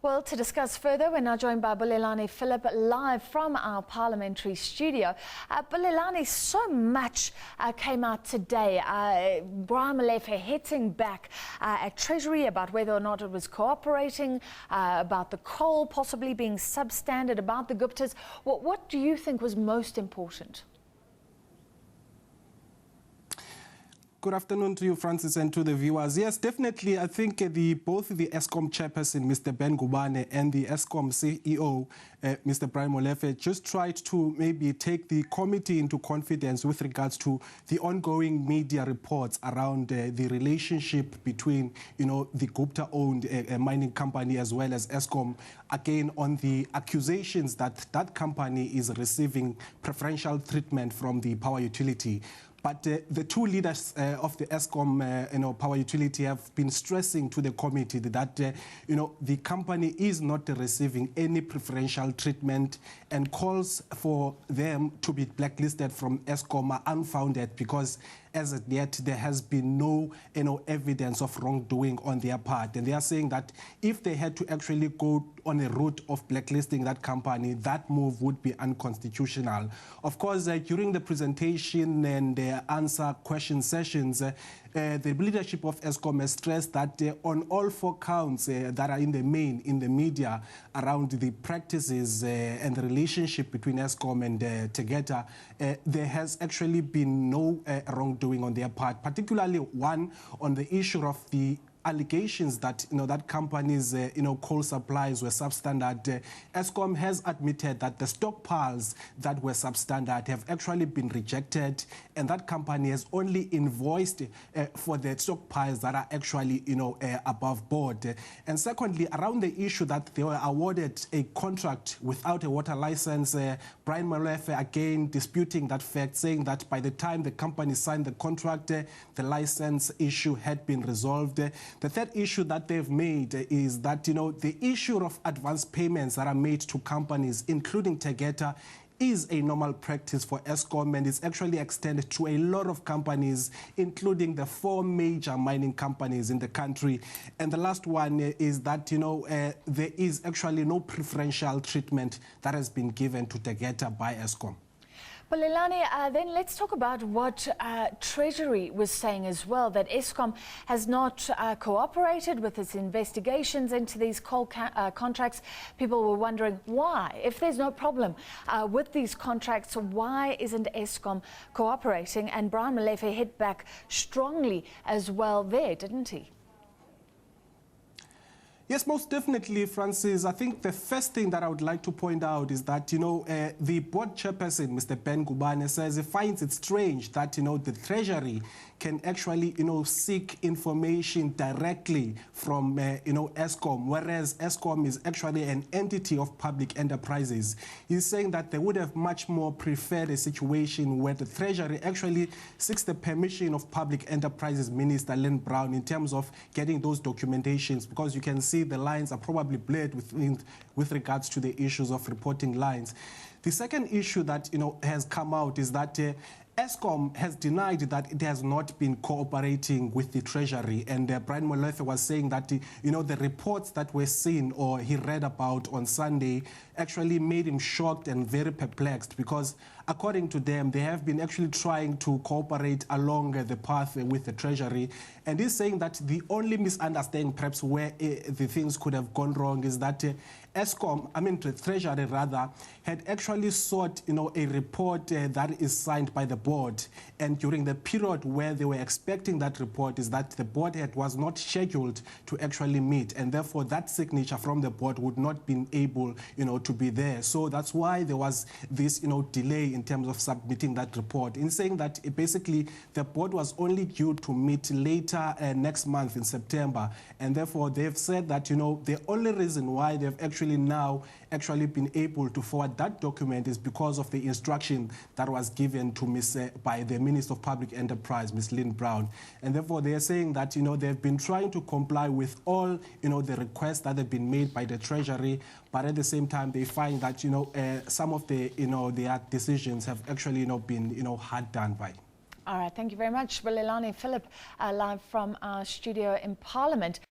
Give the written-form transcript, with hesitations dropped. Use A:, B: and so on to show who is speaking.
A: Well, to discuss further, we're now joined by Bulelani Phillip live from our parliamentary studio. Bulelani, so much came out today. Brian Molefe hitting back at Treasury about whether or not it was cooperating, about the coal possibly being substandard, about the Guptas. What do you think was most important?
B: Good afternoon to you, Francis, and to the viewers. Yes, definitely. I think both the Eskom chairperson, Mr. Ben Gubane, and the Eskom CEO, Mr. Brian Molefe, just tried to maybe take the committee into confidence with regards to the ongoing media reports around the relationship between, the Gupta-owned mining company as well as Eskom, again on the accusations that that company is receiving preferential treatment from the power utility. But the two leaders of the Eskom power utility have been stressing to the committee that the company is not receiving any preferential treatment, and calls for them to be blacklisted from Eskom are unfounded because as of yet there has been no evidence of wrongdoing on their part. And they are saying that if they had to actually go on a route of blacklisting that company, that move would be unconstitutional. Of course, during the presentation and answer question sessions, the leadership of Eskom has stressed that on all four counts that are in the media around the practices and the relationship between Eskom and Tegeta, there has actually been no wrongdoing on their part, particularly one on the issue of the allegations that that company's coal supplies were substandard. Eskom has admitted that the stockpiles that were substandard have actually been rejected, and that company has only invoiced for the stockpiles that are actually above board. And secondly, around the issue that they were awarded a contract without a water license, Brian Molefe again disputing that fact, saying that by the time the company signed the contract, the license issue had been resolved. The third issue that they've made is that, the issue of advance payments that are made to companies, including Tegeta, is a normal practice for Eskom, and it's actually extended to a lot of companies, including the four major mining companies in the country. And the last one is that, there is actually no preferential treatment that has been given to Tegeta by Eskom.
A: Bulelani, then let's talk about what Treasury was saying as well, that Eskom has not cooperated with its investigations into these coal contracts. People were wondering why. If there's no problem with these contracts, why isn't Eskom cooperating? And Brian Molefe hit back strongly as well there, didn't he?
B: Yes, most definitely, Francis. I think the first thing that I would like to point out is that, the board chairperson, Mr. Ben Gubane, says he finds it strange that, the Treasury can actually, seek information directly from, Eskom, whereas Eskom is actually an entity of public enterprises. He's saying that they would have much more preferred a situation where the Treasury actually seeks the permission of Public Enterprises Minister Lynn Brown in terms of getting those documentations, because you can see the lines are probably blurred with regards to the issues of reporting lines. The second issue that has come out is that Eskom has denied that it has not been cooperating with the Treasury, and Brian Molefe was saying that the reports that were seen or he read about on Sunday actually made him shocked and very perplexed, because according to them, they have been actually trying to cooperate along the path with the Treasury. And he's saying that the only misunderstanding, perhaps where the things could have gone wrong, is that the Treasury rather, had actually sought a report that is signed by the board. And during the period where they were expecting that report, is that the board was not scheduled to actually meet, and therefore that signature from the board would not be able to be there. So that's why there was this delay in terms of submitting that report, in saying that basically the board was only due to meet later next month in September, and therefore they've said that the only reason why they've now been able to forward that document is because of the instruction that was given to by the Minister of Public Enterprise, Ms. Lynn Brown. And therefore they are saying that they've been trying to comply with all the requests that have been made by the Treasury, but at the same time they find that some of the their decisions have actually been hard done by.
A: All right, thank you very much, Bulelani Phillip, live from our studio in Parliament.